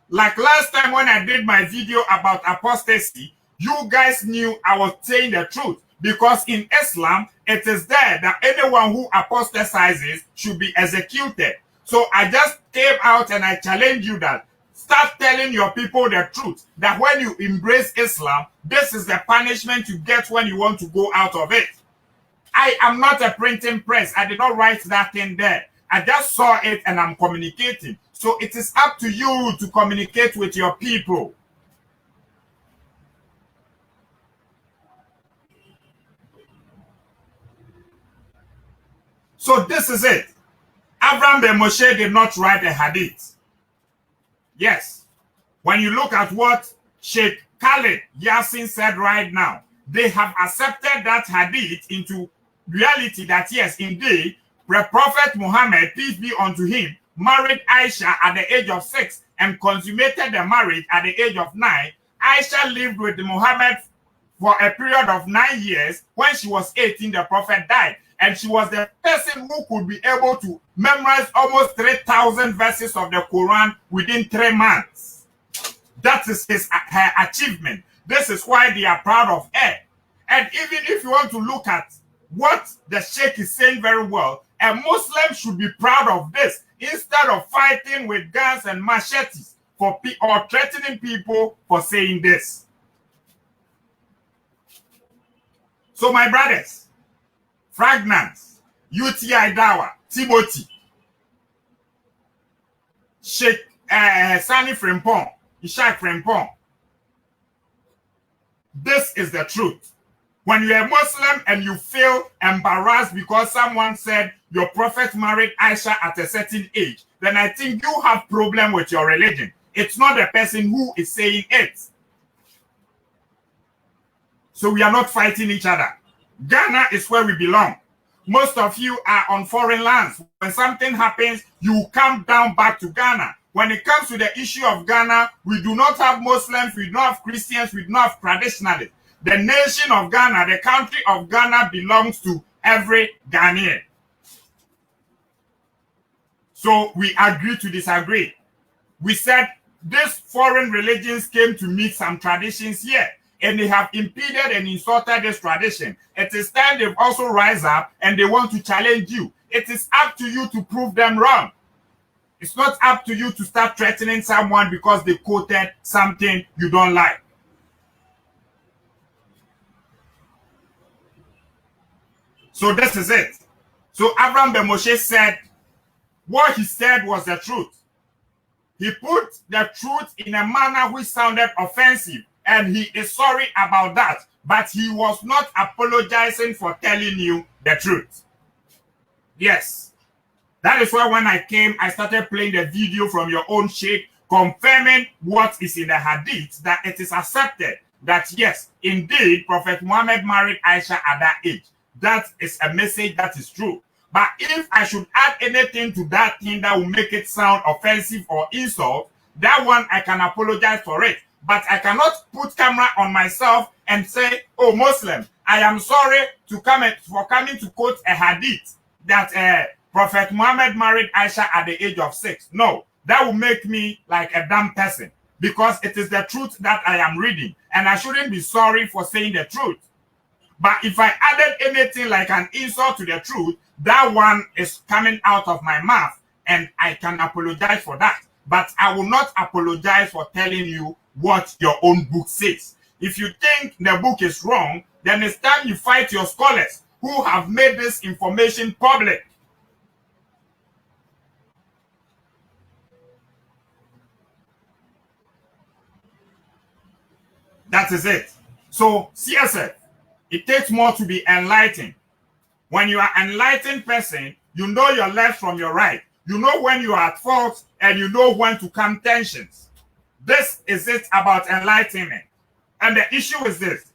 Like last time when I did my video about apostasy, you guys knew I was saying the truth, because in Islam, it is there that anyone who apostatizes should be executed. So I just came out and I challenge you that start telling your people the truth, that when you embrace Islam, this is the punishment you get when you want to go out of it. I am not a printing press. I did not write that in there. I just saw it and I'm communicating. So it is up to you to communicate with your people. So this is it. Abraham Ben Moshe did not write a hadith. Yes. When you look at what Sheikh Khaled Yassin said right now, they have accepted that hadith into reality that yes, indeed, the Prophet Muhammad, peace be unto him, married Aisha at the age of 6 and consummated the marriage at the age of 9. Aisha lived with Muhammad for a period of 9 years. When she was 18, the Prophet died. And she was the person who could be able to memorize almost 3,000 verses of the Quran within 3 months. That is her achievement. This is why they are proud of her. And even if you want to look at what the Sheikh is saying very well, a Muslim should be proud of this instead of fighting with guns and machetes or threatening people for saying this. So my brothers, Fragrance, UTI Dawa, Timothy, Sheikh Sani Frimpong, Ishak Frimpong. This is the truth. When you're a Muslim and you feel embarrassed because someone said your prophet married Aisha at a certain age, then I think you have a problem with your religion. It's not the person who is saying it. So we are not fighting each other. Ghana is where we belong. Most of you are on foreign lands. When something happens, you come down back to Ghana. When it comes to the issue of Ghana, we do not have Muslims, we do not have Christians, we do not have traditionalists. The nation of Ghana, the country of Ghana belongs to every Ghanaian. So we agree to disagree. We said these foreign religions came to meet some traditions here, and they have impeded and insulted this tradition. It is time they've also rise up and they want to challenge you. It is up to you to prove them wrong. It's not up to you to start threatening someone because they quoted something you don't like. So this is it. So Abraham Ben Moshe said, what he said was the truth. He put the truth in a manner which sounded offensive, and he is sorry about that. But he was not apologizing for telling you the truth. Yes. That is why when I came, I started playing the video from your own sheikh, confirming what is in the hadith, that it is accepted that yes, indeed, Prophet Muhammad married Aisha at that age. That is a message that is true. But if I should add anything to that thing that will make it sound offensive or insult, that one I can apologize for it. But I cannot put camera on myself and say, oh, Muslim, I am sorry for coming to quote a hadith that Prophet Muhammad married Aisha at the age of 6. No, that will make me like a dumb person because it is the truth that I am reading and I shouldn't be sorry for saying the truth. But if I added anything like an insult to the truth, that one is coming out of my mouth and I can apologize for that. But I will not apologize for telling you what your own book says. If you think the book is wrong, then it's time you fight your scholars who have made this information public. That is it. So, CSF, it takes more to be enlightened. When you are an enlightened person, you know your left from your right. You know when you are at fault and you know when to calm tensions. This is it about enlightenment. And the issue is this.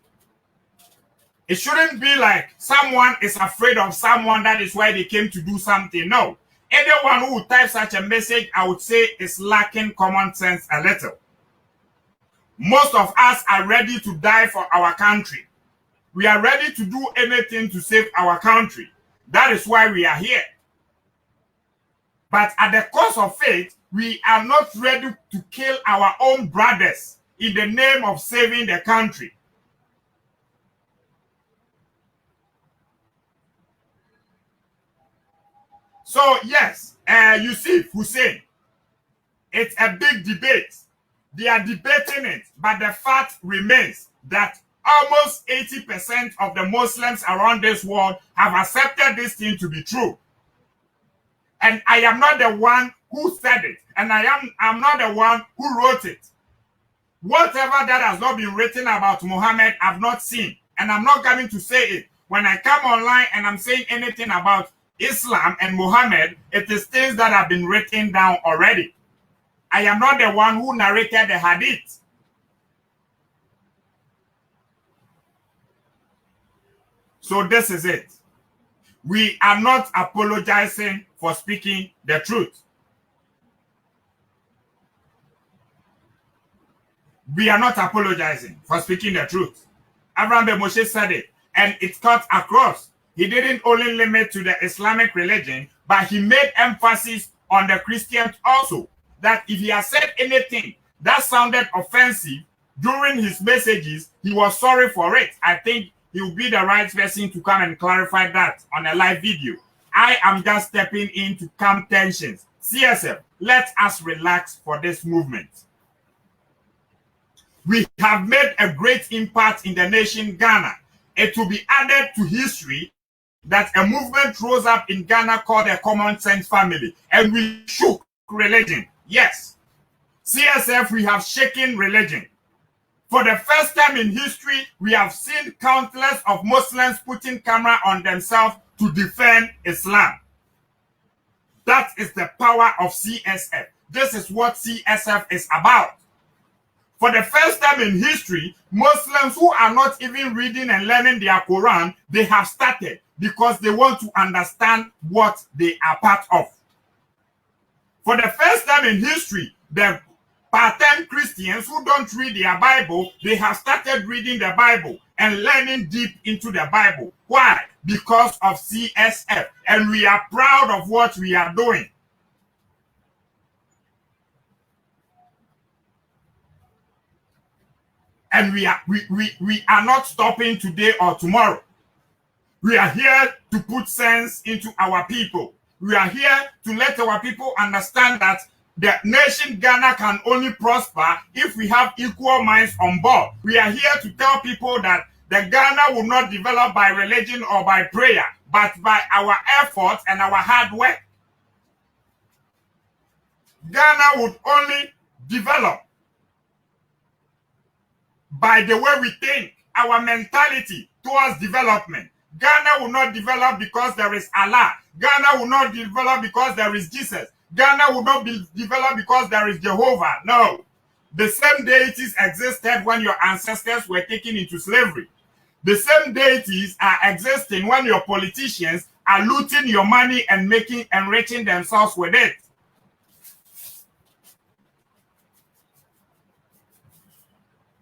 It shouldn't be like someone is afraid of someone, that is why they came to do something. No. Anyone who would type such a message, I would say, is lacking common sense a little. Most of us are ready to die for our country. We are ready to do anything to save our country. That is why we are here. But at the cost of faith, we are not ready to kill our own brothers in the name of saving the country. So yes, Yusuf Hussein, it's a big debate. They are debating it, but the fact remains that almost 80% of the Muslims around this world have accepted this thing to be true. And I am not the one who said it, and I'm not the one who wrote it. Whatever that has not been written about Muhammad, I've not seen, and I'm not coming to say it. When I come online and I'm saying anything about Islam and Muhammad, it is things that have been written down already. I am not the one who narrated the hadith. So this is it. We are not apologizing for speaking the truth. We are not apologizing for speaking the truth. Abraham Ben Moshe said it, and it cut across. He didn't only limit to the Islamic religion, but he made emphasis on the Christians also. That if he has said anything that sounded offensive during his messages, he was sorry for it. I think he will be the right person to come and clarify that on a live video. I am just stepping in to calm tensions. CSF, let us relax for this movement. We have made a great impact in the nation Ghana. It will be added to history that a movement rose up in Ghana called the Common Sense Family, and we shook religion. Yes, CSF, we have shaken religion. For the first time in history, we have seen countless of Muslims putting camera on themselves to defend Islam. That is the power of CSF. This is what CSF is about. For the first time in history, Muslims who are not even reading and learning their Quran, they have started because they want to understand what they are part of. For the first time in history, the part-time Christians who don't read their Bible, they have started reading the Bible and learning deep into the Bible. Why? Because of CSF. And we are proud of what we are doing. And we are not stopping today or tomorrow. We are here to put sense into our people. We are here to let our people understand that the nation Ghana can only prosper if we have equal minds on board. We are here to tell people that the Ghana will not develop by religion or by prayer, but by our effort and our hard work. Ghana would only develop by the way we think, our mentality towards development. Ghana will not develop because there is Allah. Ghana will not develop because there is Jesus. Ghana will not be developed because there is Jehovah. No. The same deities existed when your ancestors were taken into slavery. The same deities are existing when your politicians are looting your money and enriching themselves with it.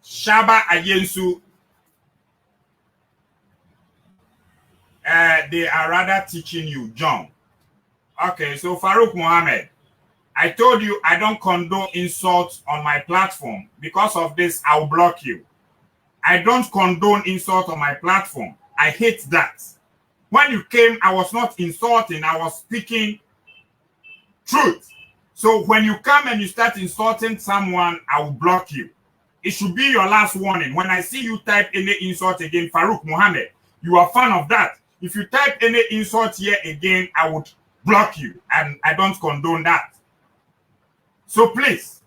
Shaba Ayensu. They are rather teaching you, John. Okay, so Farouk Mohammed, I told you I don't condone insults on my platform. Because of this, I'll block you. I don't condone insult on my platform. I hate that. When you came, I was not insulting. I was speaking truth. So when you come and you start insulting someone, I will block you. It should be your last warning. When I see you type any insult again, Farouk Mohammed, you are a fan of that. If you type any insult here again, I would block you. And I don't condone that. So please,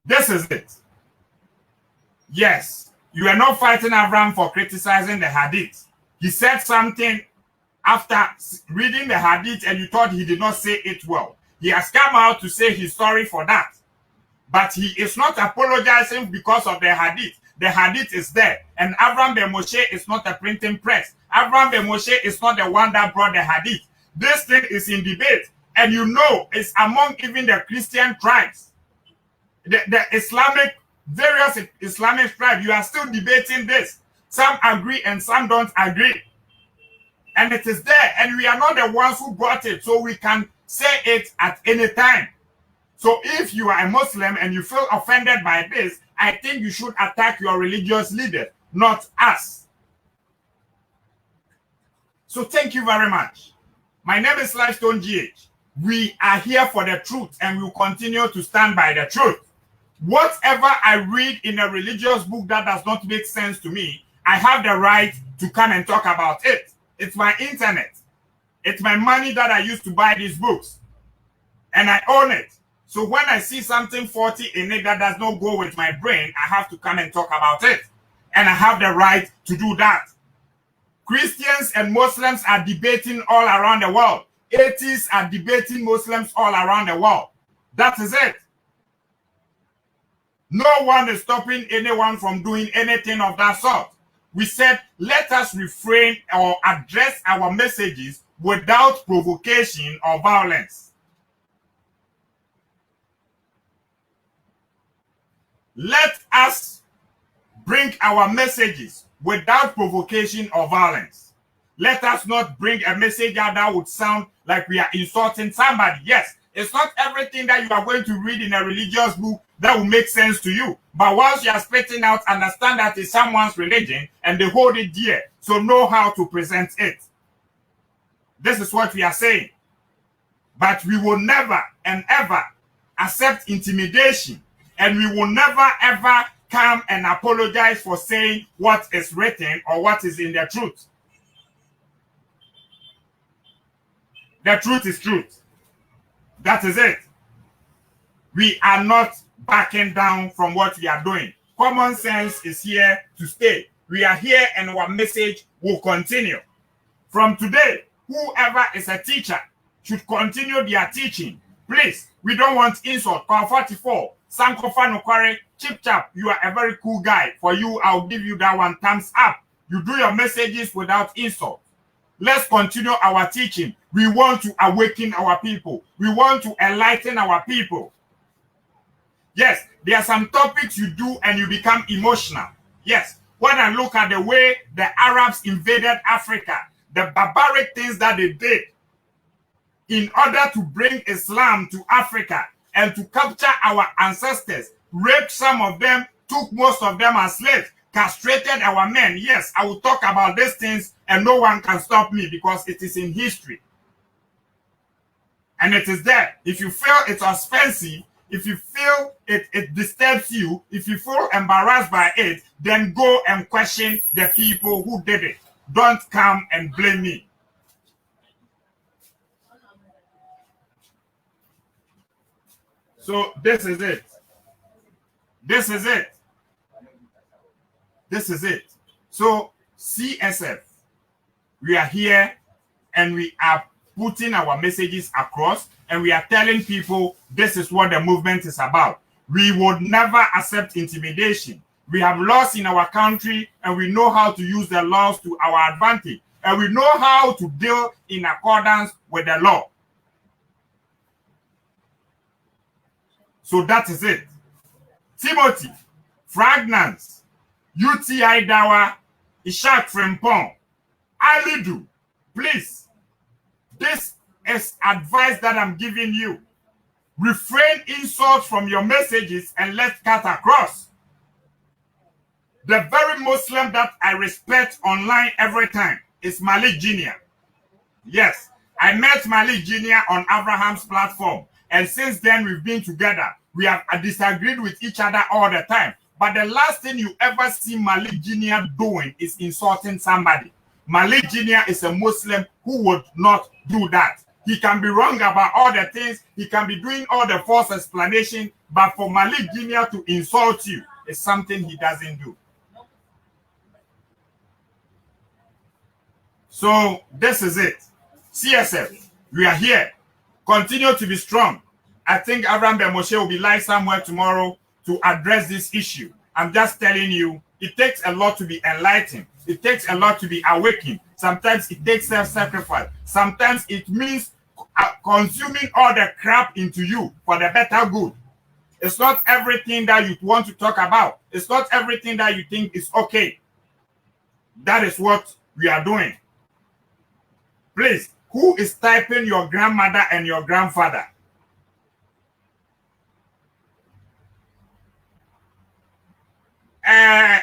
this is it. Yes, you are not fighting Abraham for criticizing the Hadith. He said something after reading the Hadith and you thought he did not say it well. He has come out to say he's sorry for that. But he is not apologizing because of the Hadith. The Hadith is there. And Abraham ben Moshe is not a printing press. Abraham ben Moshe is not the one that brought the Hadith. This thing is in debate. And you know, it's among even the Christian tribes. The various Islamic tribes, you are still debating this. Some agree and some don't agree. And it is there. And we are not the ones who brought it. So we can say it at any time. So if you are a Muslim and you feel offended by this, I think you should attack your religious leader, not us. So thank you very much. My name is Lifestone GH. We are here for the truth and we will continue to stand by the truth. Whatever I read in a religious book that does not make sense to me, I have the right to come and talk about it. It's my internet. It's my money that I use to buy these books. And I own it. So when I see something faulty in it that does not go with my brain, I have to come and talk about it. And I have the right to do that. Christians and Muslims are debating all around the world. Atheists are debating Muslims all around the world. That is it. No one is stopping anyone from doing anything of that sort. We said, let us refrain or address our messages without provocation or violence. Let us bring our messages without provocation or violence. Let us not bring a message out that would sound like we are insulting somebody. Yes, it's not everything that you are going to read in a religious book that will make sense to you. But once you are spitting out, understand that it's someone's religion and they hold it dear. So know how to present it. This is what we are saying. But we will never and ever accept intimidation. And we will never ever come and apologize for saying what is written or what is in the truth. The truth is truth. That is it. We are not backing down from what we are doing. Common sense is here to stay. We are here and our message will continue. From today, whoever is a teacher should continue their teaching. Please, we don't want insult. Call 44. Sankofa Nokware, Chip Chap, you are a very cool guy. For you, I'll give you that one thumbs up. You do your messages without insult. Let's continue our teaching. We want to awaken our people. We want to enlighten our people. Yes, there are some topics you do and you become emotional. Yes, when I look at the way the Arabs invaded Africa, the barbaric things that they did in order to bring Islam to Africa, and to capture our ancestors, raped some of them, took most of them as slaves, castrated our men. Yes, I will talk about these things and no one can stop me because it is in history. And it is there. If you feel it's offensive, if you feel it disturbs you, if you feel embarrassed by it, then go and question the people who did it. Don't come and blame me. So this is it. This is it. This is it. So CSF, we are here and we are putting our messages across and we are telling people this is what the movement is about. We would never accept intimidation. We have laws in our country and we know how to use the laws to our advantage. And we know how to deal in accordance with the law. So that is it. Timothy, Fragrance, UTI Dawa, Ishak Frimpong, Alidu, please, this is advice that I'm giving you. Refrain insults from your messages and let's cut across. The very Muslim that I respect online every time is Malik Jr. Yes, I met Malik Jr. on Abraham's platform. And since then, we've been together. We have disagreed with each other all the time. But the last thing you ever see Malik Jr. doing is insulting somebody. Malik Jr. is a Muslim who would not do that. He can be wrong about all the things. He can be doing all the false explanation. But for Malik Jr. to insult you is something he doesn't do. So this is it. CSF, we are here. Continue to be strong. I think Abraham Ben Moshe will be live somewhere tomorrow to address this issue. I'm just telling you, it takes a lot to be enlightened. It takes a lot to be awakened. Sometimes it takes self-sacrifice. Sometimes it means consuming all the crap into you for the better good. It's not everything that you want to talk about. It's not everything that you think is okay. That is what we are doing. Please, who is typing your grandmother and your grandfather?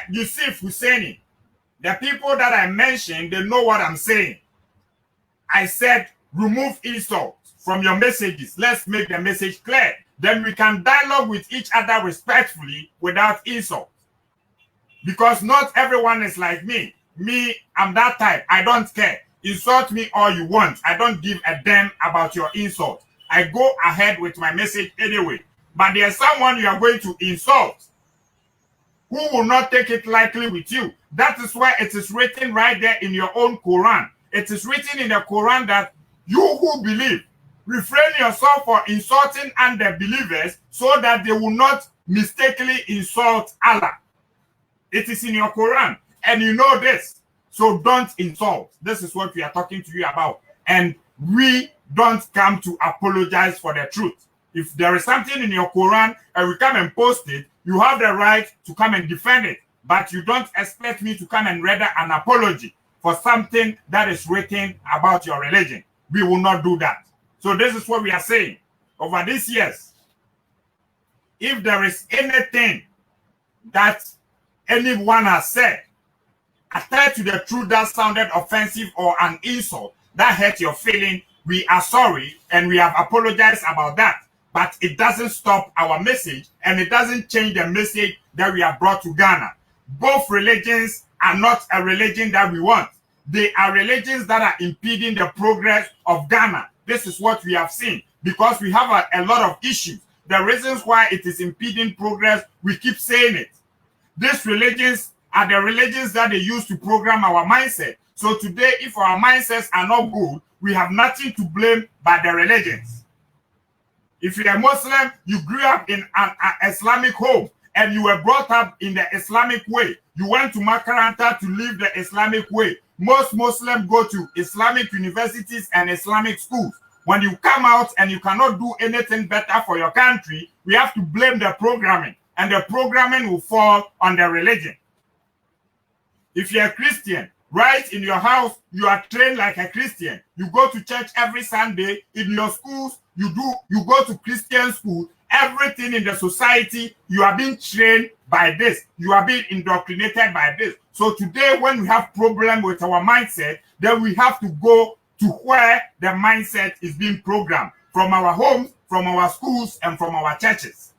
Yusuf Husseini. The people that I mentioned, they know what I'm saying. I said, remove insults from your messages. Let's make the message clear. Then we can dialogue with each other respectfully without insults. Because not everyone is like me. Me, I'm that type. I don't care. Insult me all you want. I don't give a damn about your insult. I go ahead with my message anyway. But there's someone you are going to insult who will not take it lightly with you. That is why it is written right there in your own Quran. It is written in the Quran that you who believe, refrain yourself from insulting unbelievers so that they will not mistakenly insult Allah. It is in your Quran. And you know this. So don't insult. This is what we are talking to you about. And we don't come to apologize for the truth. If there is something in your Quran and we come and post it, you have the right to come and defend it. But you don't expect me to come and render an apology for something that is written about your religion. We will not do that. So this is what we are saying. Over these years, if there is anything that anyone has said attached to the truth that sounded offensive or an insult that hurt your feeling, we are sorry and we have apologized about that. But it doesn't stop our message and it doesn't change the message that we have brought to Ghana. Both religions are not a religion that we want. They are religions that are impeding the progress of Ghana. This is what we have seen because we have a lot of issues. The reasons why it is impeding progress, we keep saying it. These religions are the religions that they use to program our mindset. So today, if our mindsets are not good, we have nothing to blame but the religions. If you're a Muslim, you grew up in an Islamic home and you were brought up in the Islamic way. You went to Makaranta to live the Islamic way. Most Muslims go to Islamic universities and Islamic schools. When you come out and you cannot do anything better for your country, we have to blame the programming. And the programming will fall on the religion. If you're a Christian, right in your house, you are trained like a Christian. You go to church every Sunday. In your schools, you go to Christian school. Everything in the society, you are being trained by this. You are being indoctrinated by this. So today, when we have problem with our mindset, then we have to go to where the mindset is being programmed. From our homes, from our schools, and from our churches.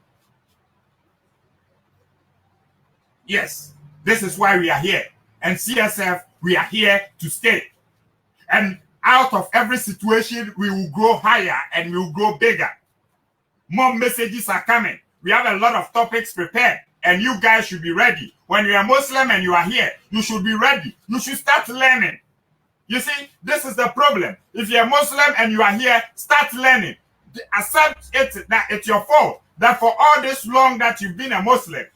Yes, this is why we are here. And CSF, we are here to stay. And out of every situation, we will grow higher and we will grow bigger. More messages are coming. We have a lot of topics prepared and you guys should be ready. When you're a Muslim and you are here, you should be ready. You should start learning. You see, this is the problem. If you're a Muslim and you are here, start learning. Accept it that it's your fault that for all this long that you've been a Muslim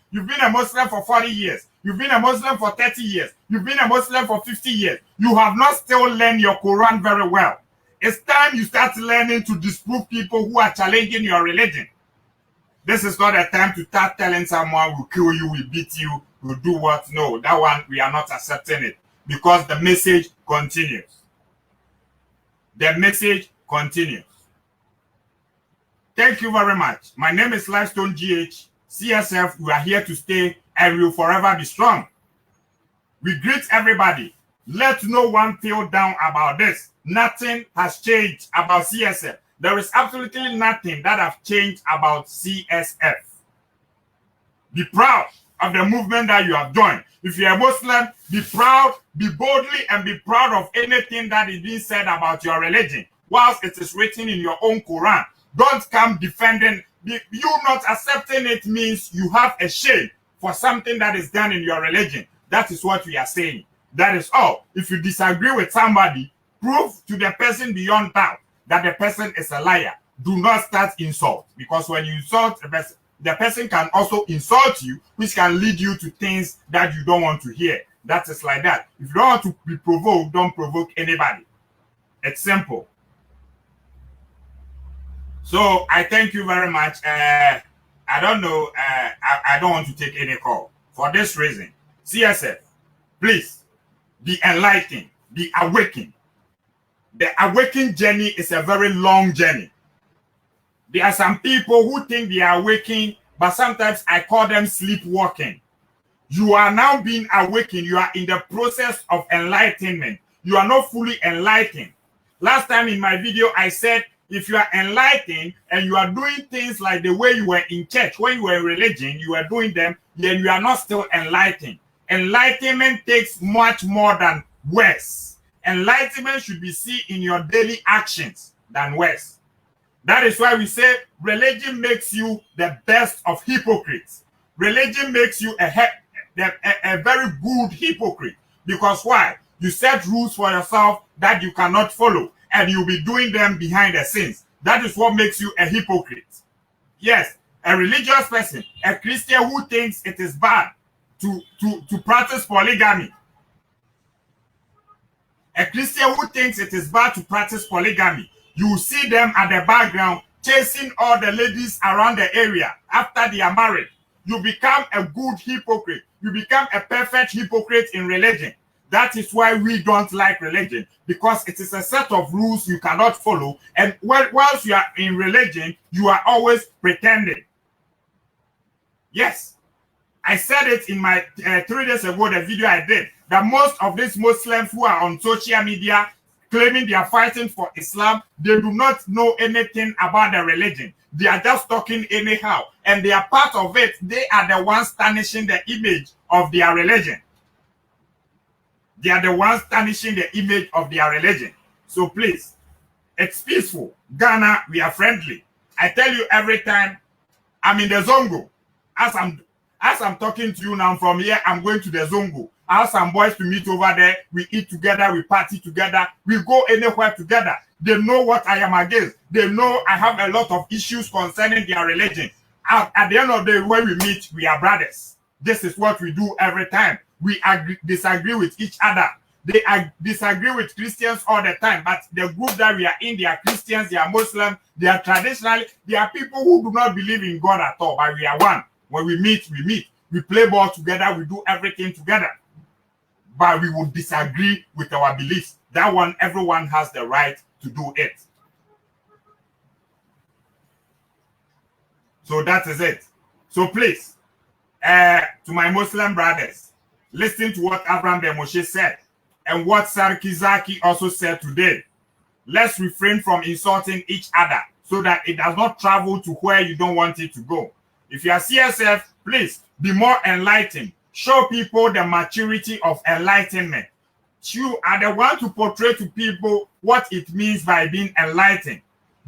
for 40 years, you've been a Muslim for 30 years, you've been a Muslim for 50 years, you have not still learned your Quran very well. It's time you start learning to disprove people who are challenging your religion. This is not a time to start telling someone we'll kill you, we'll beat you, we'll do what. No, that one, we are not accepting it because the message continues. The message continues. Thank you very much. My name is Lifestone GH, CSF. We are here to stay and we will forever be strong. We greet everybody. Let no one feel down about this. Nothing has changed about CSF. There is absolutely nothing that has changed about CSF. Be proud of the movement that you have joined. If you're a Muslim, be proud, be boldly, and be proud of anything that is being said about your religion, whilst it is written in your own Quran. Don't come defending. You not accepting it means you have a shame for something that is done in your religion. That is what we are saying. That is all. If you disagree with somebody, prove to the person beyond doubt that the person is a liar. Do not start insult, because when you insult the person can also insult you, which can lead you to things that you don't want to hear. That is like that. If you don't want to be provoked, don't provoke anybody. It's simple. So I thank you very much. I don't know. I don't want to take any call for this reason. CSF, please be enlightened, be awakened. The awakened journey is a very long journey. There are some people who think they are awakened, but sometimes I call them sleepwalking. You are now being awakened. You are in the process of enlightenment. You are not fully enlightened. Last time in my video, I said, if you are enlightened and you are doing things like the way you were in church, when you were in religion, you are doing them, then you are not still enlightened. Enlightenment takes much more than words. Enlightenment should be seen in your daily actions than words. That is why we say religion makes you the best of hypocrites. Religion makes you a very good hypocrite. Because why? You set rules for yourself that you cannot follow, and you'll be doing them behind the scenes. That is what makes you a hypocrite. Yes, a religious person, a Christian who thinks it is bad to practice polygamy. A Christian who thinks it is bad to practice polygamy, you see them at the background chasing all the ladies around the area after they are married. You become a good hypocrite. You become a perfect hypocrite in religion. That is why we don't like religion, because it is a set of rules you cannot follow. And whilst you are in religion, you are always pretending. Yes, I said it in my 3 days ago, the video I did, that most of these Muslims who are on social media claiming they are fighting for Islam, they do not know anything about the religion. They are just talking anyhow. And they are part of it. They are the ones tarnishing the image of their religion. They are the ones tarnishing the image of their religion. So please, it's peaceful. Ghana, we are friendly. I tell you every time I'm in the Zongo. As I'm talking to you now from here, I'm going to the Zongo. I have some boys to meet over there. We eat together, we party together, we go anywhere together. They know what I am against. They know I have a lot of issues concerning their religion. At the end of the day, when we meet, we are brothers. This is what we do every time. We disagree with each other. They disagree with Christians all the time, but the group that we are in, they are Christians, they are Muslims, they are traditionally, they are people who do not believe in God at all, but we are one. When we meet, we meet. We play ball together, we do everything together. But we will disagree with our beliefs. That one, everyone has the right to do it. So that is it. So please, to my Muslim brothers, listen to what Abraham Ben Moshe said and what Sarki Zaki also said today. Let's refrain from insulting each other so that it does not travel to where you don't want it to go. If you are CSF, please be more enlightened. Show people the maturity of enlightenment. You are the one to portray to people what it means by being enlightened.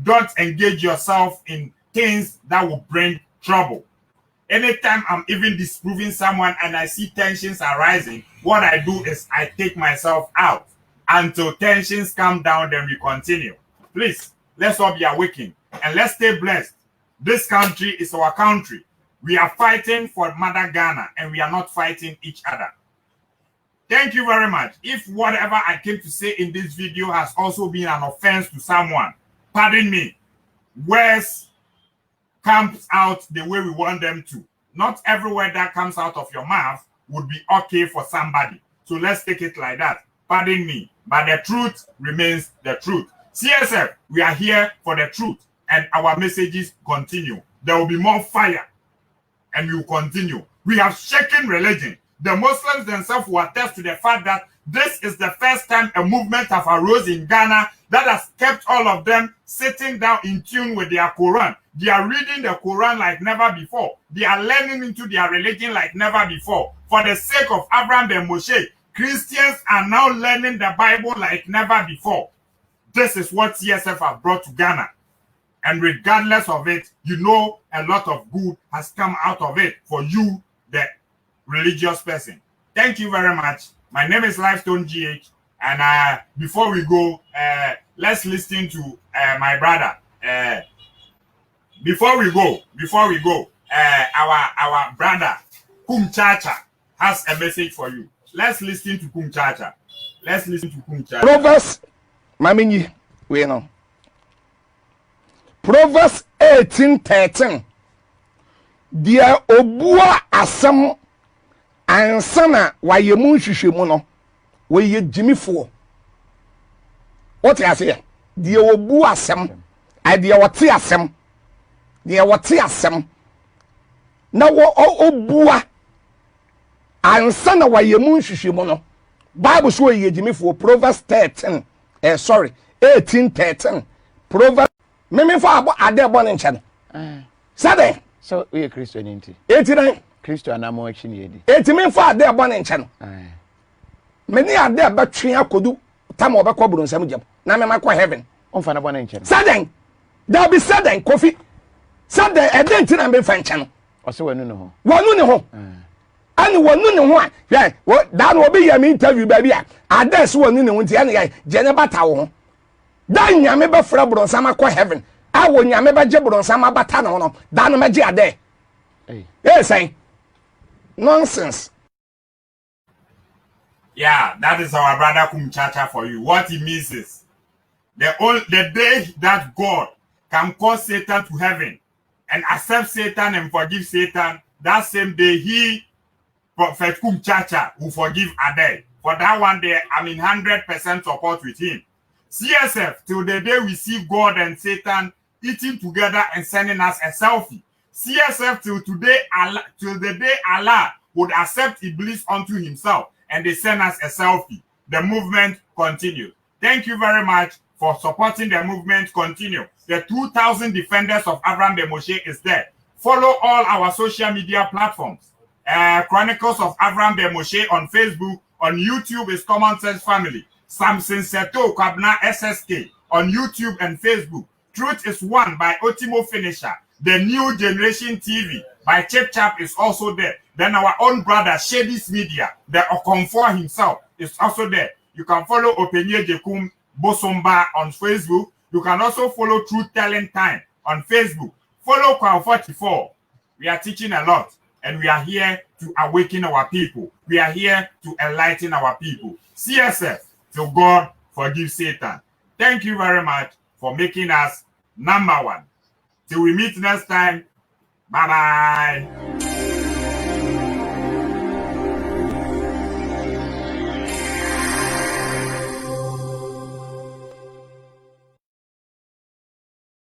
Don't engage yourself in things that will bring trouble. Anytime I'm even disproving someone and I see tensions arising, what I do is I take myself out until tensions come down, then we continue. Please, let's all be awakened and let's stay blessed. This country is our country. We are fighting for Mother Ghana and we are not fighting each other. Thank you very much. If whatever I came to say in this video has also been an offense to someone, pardon me. Words comes out the way we want them to. Not every word that comes out of your mouth would be okay for somebody. So let's take it like that. Pardon me. But the truth remains the truth. CSF, we are here for the truth. And our messages continue. There will be more fire. And we will continue. We have shaken religion. The Muslims themselves will attest to the fact that this is the first time a movement have arose in Ghana that has kept all of them sitting down in tune with their Quran. They are reading the Quran like never before. They are learning into their religion like never before. For the sake of Abraham ben Moshe, Christians are now learning the Bible like never before. This is what CSF have brought to Ghana. And regardless of it, you know a lot of good has come out of it for you, the religious person. Thank you very much. My name is Lifestone GH. And before we go, let's listen to my brother. Before we go, our brother Kum Chacha has a message for you. Let's listen to Kum Chacha. Let's listen to Kum Chacha. Proverbs, Mamini, we know. Proverbs 18:13. Dia obua asam ansana wayemu hwehwemu no we jimifo. What you say? Dia obua asam, I dia wote asam. Dia wote asam. Na wo obua ansana wayemu hwehwemu no. Bible so ye jimifo. Proverbs 18:13. Proverbs Mimi for ade born in China. Sade. So we are Christian inti. 89. Christian na mo action yedi. 80 for ade born in China. Many ade abatwe akodu tam obekọ buru nsam jam. Na me makọ heaven. On fa na born in China. Sade. There be sade coffee. Sade ede nti na me fa ncha no. O se wanu ne ho. Wanu ne ho. Ani wanu ne ho a. Hwe, da na obi ya me interview ba bi a. Ade se wanu ne ho nti ya je ne bata wo ho. Dan nyame be fra bronsama ko heaven. Awo nyame be je bronsama bata no no. Dan no meje ade. Say nonsense. Yeah, that is our brother Kum Chacha for you. What he means is the day that God can call Satan to heaven and accept Satan and forgive Satan, that same day he, Prophet Kum Chacha, will forgive Ade. For that one day, I'm in 100% support with him. CSF, till the day we see God and Satan eating together and sending us a selfie. CSF, till the day Allah would accept Iblis unto himself and they send us a selfie. The movement continues. Thank you very much for supporting the movement. Continue. The 2,000 defenders of Abraham ben Moshe is there. Follow all our social media platforms. Chronicles of Abraham ben Moshe on Facebook. On YouTube is Common Sense Family. Samson Seto Kwabna SSK on YouTube and Facebook. Truth is One by Otimo Finisher. The New Generation TV by Chip Chap is also there. Then our own brother Shadis Media, the Okonfor himself, is also there. You can follow Openye Jekum Bosomba on Facebook. You can also follow Truth Telling Time on Facebook. Follow Kwao 44. We are teaching a lot and we are here to awaken our people. We are here to enlighten our people. CSF, till God forgive Satan. Thank you very much for making us #1. Till we meet next time. Bye-bye.